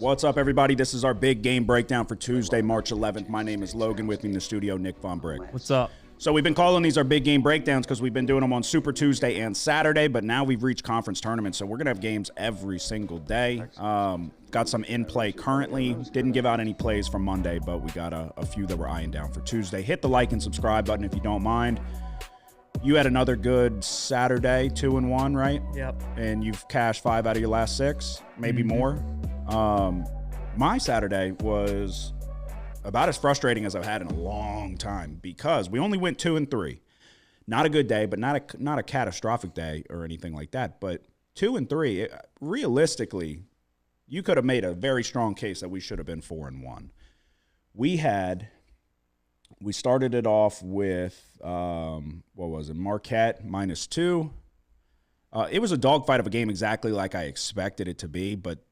What's up, everybody? This is our big game breakdown for Tuesday, March 11th. My name is Logan. With me in the studio, Nick Von Brick. What's up? So we've been calling these our big game breakdowns because we've been doing them on Super Tuesday and Saturday, but now we've reached conference tournaments, so we're going to have games every single day. Got some in play currently. Didn't give out any plays from Monday, but we got a few that we're eyeing down for Tuesday. Hit the like and subscribe button if you don't mind. You had another good Saturday, 2-1, right? Yep. And you've cashed 5 out of your last 6, maybe more. My Saturday was about as frustrating as I've had in a long time because we only went 2-3. Not a good day, but not a catastrophic day or anything like that. But 2-3, realistically, you could have made a very strong case that we should have been 4-1. We started it off with Marquette -2. It was a dogfight of a game, exactly like I expected it to be, but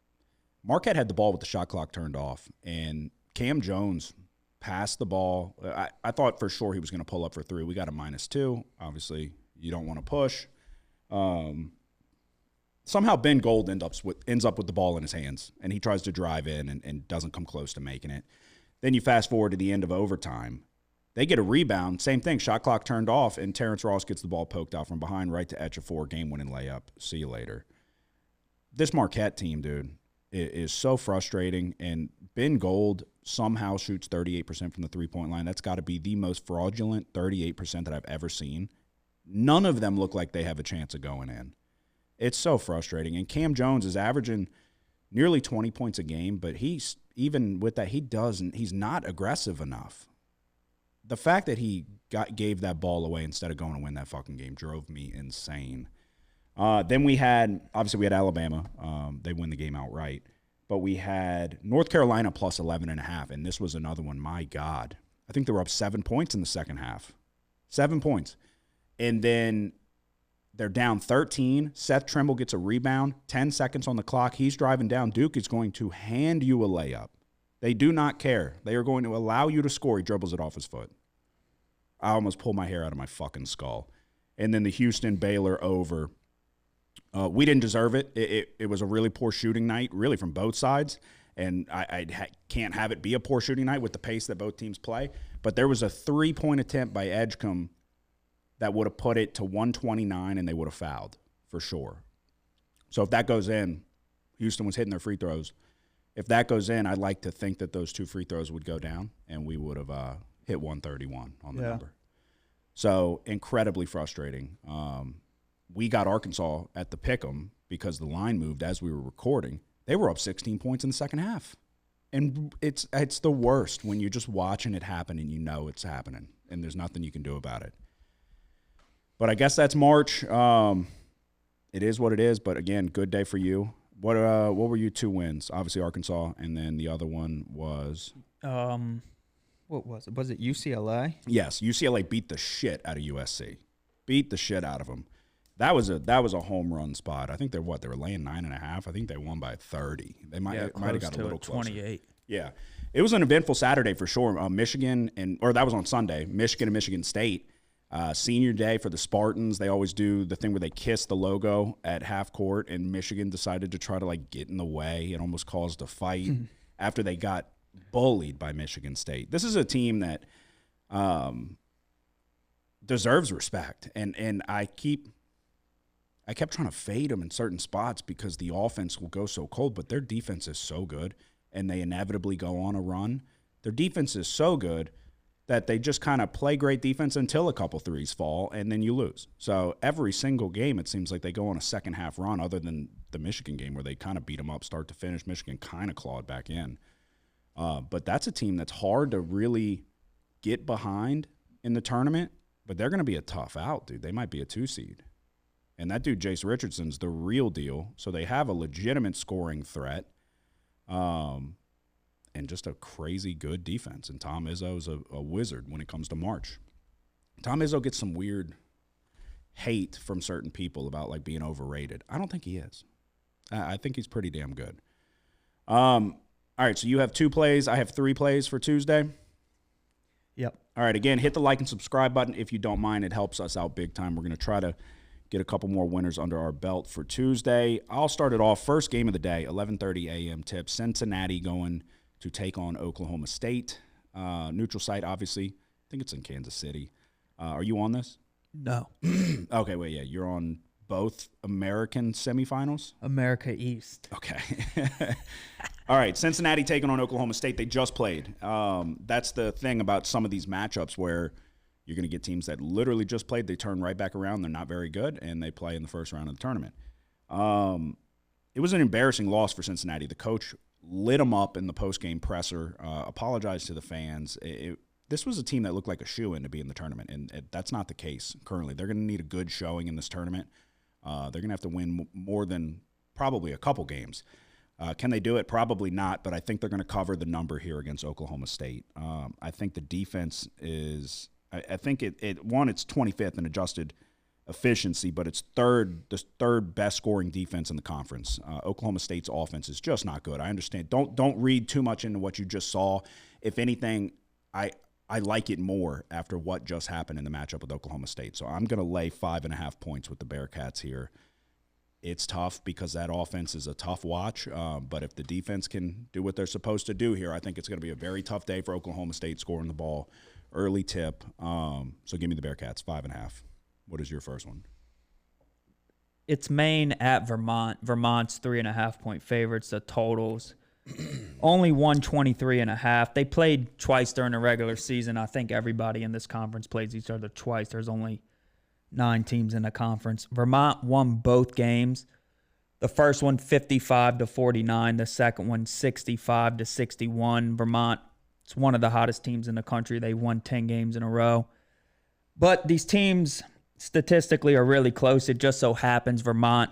Marquette had the ball with the shot clock turned off, and Cam Jones passed the ball. I thought for sure he was going to pull up for 3. We got a -2. Obviously, you don't want to push. Somehow Ben Gold ends up with the ball in his hands, and he tries to drive in and doesn't come close to making it. Then you fast forward to the end of overtime. They get a rebound. Same thing. Shot clock turned off, and Terrence Ross gets the ball poked out from behind right to Etchafor. Game-winning layup. See you later. This Marquette team, dude, is so frustrating, and Ben Gold somehow shoots 38% from the three-point line. That's got to be the most fraudulent 38% that I've ever seen. None of them look like they have a chance of going in. It's so frustrating. And Cam Jones is averaging nearly 20 points a game, but even with that, he's not aggressive enough. The fact that he gave that ball away instead of going to win that fucking game drove me insane. Then we had Alabama. They win the game outright. But we had North Carolina plus 11.5, and this was another one. My God. I think they were up 7 points in the second half. 7 points. And then they're down 13. Seth Trimble gets a rebound. 10 seconds on the clock. He's driving down. Duke is going to hand you a layup. They do not care. They are going to allow you to score. He dribbles it off his foot. I almost pulled my hair out of my fucking skull. And then the Houston-Baylor over. We didn't deserve it. It was a really poor shooting night, really, from both sides. And I can't have it be a poor shooting night with the pace that both teams play. But there was a 3-point attempt by Edgecombe that would have put it to 129, and they would have fouled for sure. So if that goes in, Houston was hitting their free throws. If that goes in, I'd like to think that those 2 free throws would go down, and we would have hit 131 on the number. So incredibly frustrating. We got Arkansas at the pick'em because the line moved as we were recording. They were up 16 points in the second half. And it's the worst when you're just watching it happen and you know it's happening, and there's nothing you can do about it. But I guess that's March. It is what it is, but again, good day for you. What were your 2 wins? Obviously Arkansas, and then the other one was what was it? Was it UCLA? Yes, UCLA beat the shit out of USC. Beat the shit out of them. That was a home run spot. I think they were laying 9.5. I think they won by 30. They might have got a little closer. 28. Yeah, it was an eventful Saturday for sure. That was on Sunday. Michigan and Michigan State. Senior day for the Spartans. They always do the thing where they kiss the logo at half court, and Michigan decided to try to get in the way. It almost caused a fight after they got bullied by Michigan State. This is a team that deserves respect, and I kept trying to fade them in certain spots because the offense will go so cold, but their defense is so good, and they inevitably go on a run. Their defense is so good that they just kind of play great defense until a couple threes fall, and then you lose. So every single game, it seems like they go on a second-half run, other than the Michigan game where they kind of beat them up start to finish. Michigan kind of clawed back in. But that's a team that's hard to really get behind in the tournament, but they're going to be a tough out, dude. They might be a 2 seed. And that dude, Jace Richardson's the real deal. So they have a legitimate scoring threat. And just a crazy good defense. And Tom Izzo's a wizard when it comes to March. Tom Izzo gets some weird hate from certain people about being overrated. I don't think he is. I think he's pretty damn good. All right, so you have 2 plays. I have 3 plays for Tuesday. Yep. All right, again, hit the like and subscribe button if you don't mind. It helps us out big time. We're going to try to get a couple more winners under our belt for Tuesday. I'll start it off. First game of the day, 11:30 a.m. tip. Cincinnati going to take on Oklahoma State. Neutral site, obviously. I think it's in Kansas City. Are you on this? No. Okay, wait, yeah. You're on both American semifinals? America East. Okay. All right, Cincinnati taking on Oklahoma State. They just played. That's the thing about some of these matchups where you're going to get teams that literally just played. They turn right back around. They're not very good, and they play in the first round of the tournament. It was an embarrassing loss for Cincinnati. The coach lit them up in the postgame presser, apologized to the fans. This was a team that looked like a shoo-in to be in the tournament, and that's not the case currently. They're going to need a good showing in this tournament. They're going to have to win more than probably a couple games. Can they do it? Probably not, but I think they're going to cover the number here against Oklahoma State. I think the defense is – I think it's 25th in adjusted efficiency, but it's the third best scoring defense in the conference. Oklahoma State's offense is just not good. I understand. Don't read too much into what you just saw. If anything, I like it more after what just happened in the matchup with Oklahoma State. So I'm going to lay 5.5 points with the Bearcats here. It's tough because that offense is a tough watch, but if the defense can do what they're supposed to do here, I think it's going to be a very tough day for Oklahoma State scoring the ball. Early tip. So give me the Bearcats, 5.5. What is your first one? It's Maine at Vermont. Vermont's 3.5-point favorites. The totals only 123.5. They played twice during the regular season. I think everybody in this conference plays each other twice. There's only 9 teams in the conference. Vermont won both games. The first one 55-49. The second one 65-61. Vermont, it's one of the hottest teams in the country. They won 10 games in a row. But these teams statistically are really close. It just so happens Vermont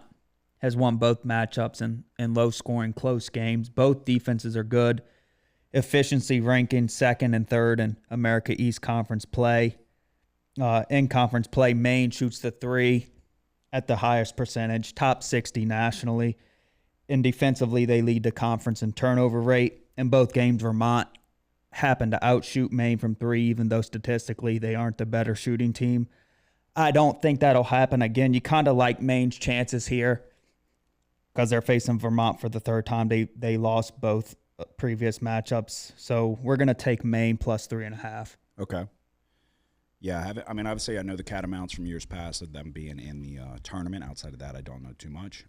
has won both matchups in low-scoring, close games. Both defenses are good. Efficiency ranking second and third in America East Conference play. In conference play, Maine shoots the 3 at the highest percentage, top 60 nationally. And defensively, they lead the conference in turnover rate. In both games, Vermont happened to outshoot Maine from 3, even though statistically they aren't the better shooting team. I don't think that'll happen again. You kind of like Maine's chances here because they're facing Vermont for the third time. They lost both previous matchups. So we're going to take Maine plus 3.5. Okay. Yeah, I mean, obviously I know the Catamounts from years past of them being in the tournament. Outside of that, I don't know too much.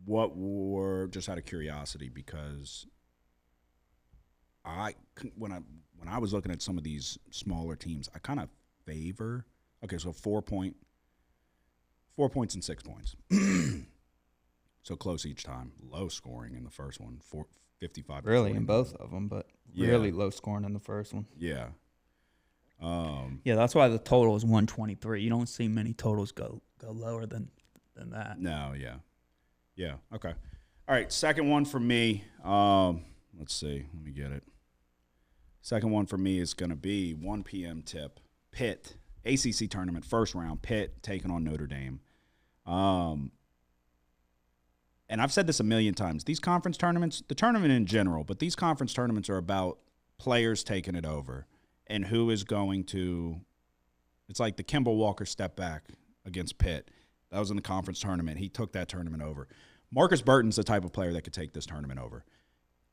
What were, just out of curiosity, because when I was looking at some of these smaller teams, I kind of favor. Okay, so 4 points and 6 points. So close each time. Low scoring in the first one, 55. Really in both of them, but really low scoring in the first one. Yeah. Yeah, that's why the total is 123. You don't see many totals go lower than that. No, yeah. Okay. All right, second one for me. Let's see. Let me get it. Second one for me is going to be 1 p.m. tip. Pitt, ACC tournament, first round. Pitt taking on Notre Dame. And I've said this a million times. These conference tournaments, the tournament in general, but these conference tournaments are about players taking it over and who is going to – it's like the Kemba Walker step back against Pitt. That was in the conference tournament. He took that tournament over. Marcus Burton's the type of player that could take this tournament over.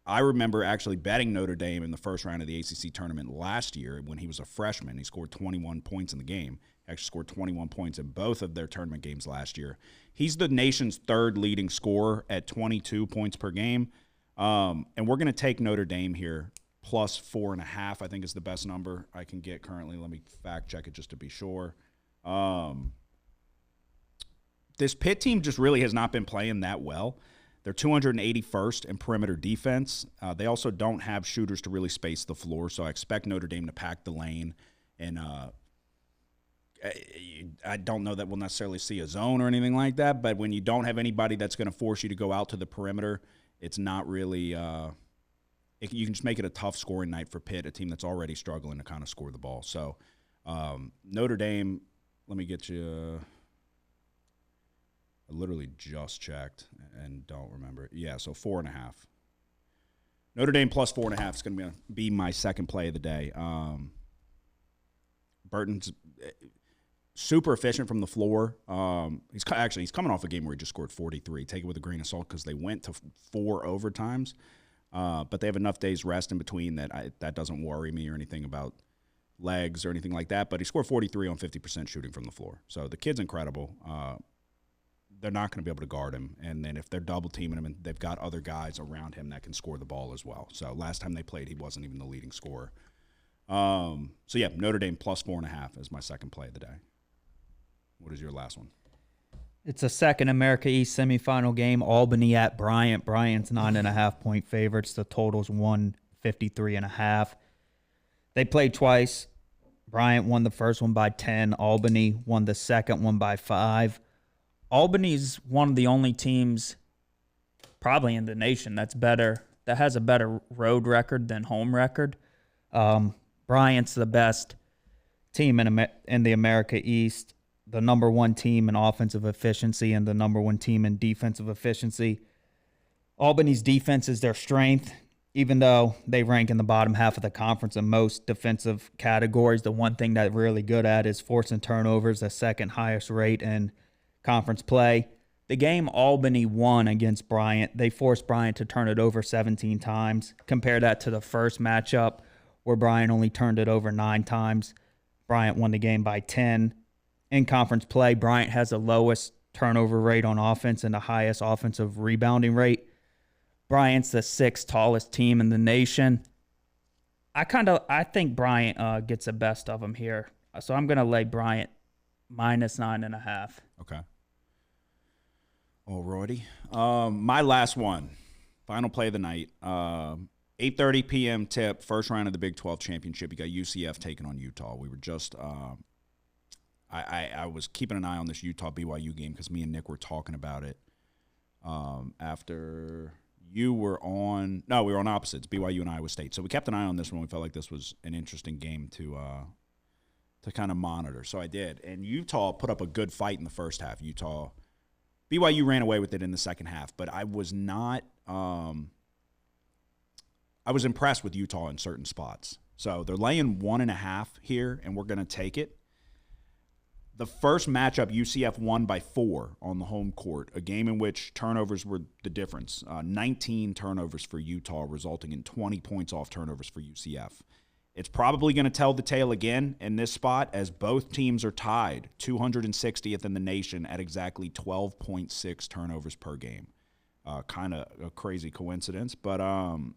I remember actually betting Notre Dame in the first round of the ACC tournament last year when he was a freshman. He scored 21 points in the game. He actually scored 21 points in both of their tournament games last year. He's the nation's third leading scorer at 22 points per game. And we're going to take Notre Dame here, plus 4.5, I think is the best number I can get currently. Let me fact check it just to be sure. This Pitt team just really has not been playing that well. They're 281st in perimeter defense. They also don't have shooters to really space the floor, so I expect Notre Dame to pack the lane. And I don't know that we'll necessarily see a zone or anything like that, but when you don't have anybody that's going to force you to go out to the perimeter, it's not really you can just make it a tough scoring night for Pitt, a team that's already struggling to kind of score the ball. So Notre Dame, let me get you I literally just checked and don't remember. Yeah, so 4.5. Notre Dame plus 4.5 is going to be my second play of the day. Burton's super efficient from the floor. He's coming off a game where he just scored 43. Take it with a grain of salt because they went to 4 overtimes. But they have enough days rest in between that doesn't worry me or anything about legs or anything like that. But he scored 43 on 50% shooting from the floor. So the kid's incredible. They're not going to be able to guard him. And then if they're double teaming him, and they've got other guys around him that can score the ball as well. So last time they played, he wasn't even the leading scorer. So yeah, Notre Dame plus 4.5 is my second play of the day. What is your last one? It's a second America East semifinal game. Albany at Bryant. Bryant's 9.5-point favorites. The total's 153.5. They played twice. Bryant won the first one by 10. Albany won the second one by 5. Albany's one of the only teams probably in the nation that has a better road record than home record. Bryant's the best team in the America East, the number one team in offensive efficiency and the number one team in defensive efficiency. Albany's defense is their strength, even though they rank in the bottom half of the conference in most defensive categories. The one thing that they're really good at is forcing turnovers, the second highest rate in conference play. The game Albany won against Bryant, they forced Bryant to turn it over 17 times. Compare that to the first matchup where Bryant only turned it over 9 times. Bryant won the game by 10. In conference play, Bryant has the lowest turnover rate on offense and the highest offensive rebounding rate. Bryant's the 6th tallest team in the nation. I think Bryant gets the best of them here. So I'm going to lay Bryant minus 9.5. Okay. Alrighty. My last one, final play of the night. 8:30 p.m. tip, first round of the Big 12 championship. You got UCF taking on Utah. We were just I was keeping an eye on this Utah-BYU game because me and Nick were talking about it after you were on – no, we were on opposites, BYU and Iowa State. So we kept an eye on this one. We felt like this was an interesting game to kind of monitor. So I did. And Utah put up a good fight in the first half. BYU ran away with it in the second half, but I was not I was impressed with Utah in certain spots. So they're laying 1.5 here, and we're going to take it. The first matchup, UCF won by 4 on the home court, a game in which turnovers were the difference. 19 turnovers for Utah, resulting in 20 points off turnovers for UCF. It's probably going to tell the tale again in this spot as both teams are tied 260th in the nation at exactly 12.6 turnovers per game. Kind of a crazy coincidence. But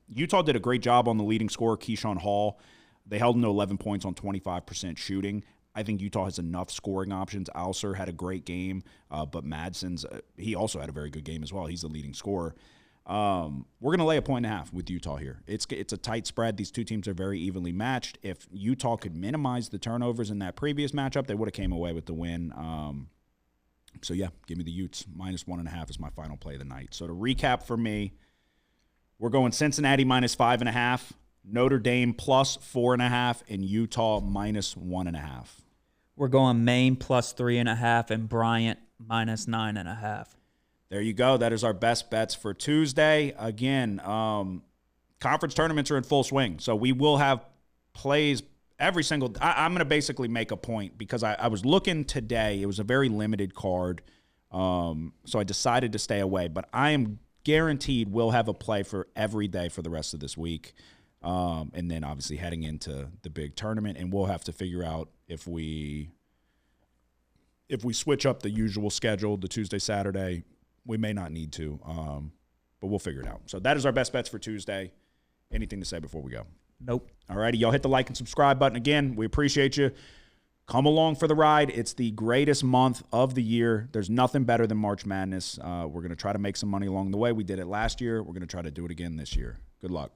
Utah did a great job on the leading scorer, Keyshawn Hall. They held him to 11 points on 25% shooting. I think Utah has enough scoring options. Alser had a great game, but Madsen's he also had a very good game as well. He's the leading scorer. We're going to lay 1.5 with Utah here. It's a tight spread. These two teams are very evenly matched. If Utah could minimize the turnovers in that previous matchup, they would have came away with the win. So, yeah, give me the Utes. Minus 1.5 is my final play of the night. So, to recap for me, we're going Cincinnati minus 5.5, Notre Dame plus 4.5, and Utah minus 1.5. We're going Maine plus 3.5 and Bryant minus 9.5. There you go. That is our best bets for Tuesday. Again, conference tournaments are in full swing, so we will have plays every single – I'm going to basically make a point because I was looking today. It was a very limited card, so I decided to stay away. But I am guaranteed we'll have a play for every day for the rest of this week, and then obviously heading into the big tournament. And we'll have to figure out if we switch up the usual schedule, the Tuesday, Saturday. We may not need to, but we'll figure it out. So that is our best bets for Tuesday. Anything to say before we go? Nope. All righty, y'all hit the like and subscribe button. Again, we appreciate you. Come along for the ride. It's the greatest month of the year. There's nothing better than March Madness. We're going to try to make some money along the way. We did it last year. We're going to try to do it again this year. Good luck.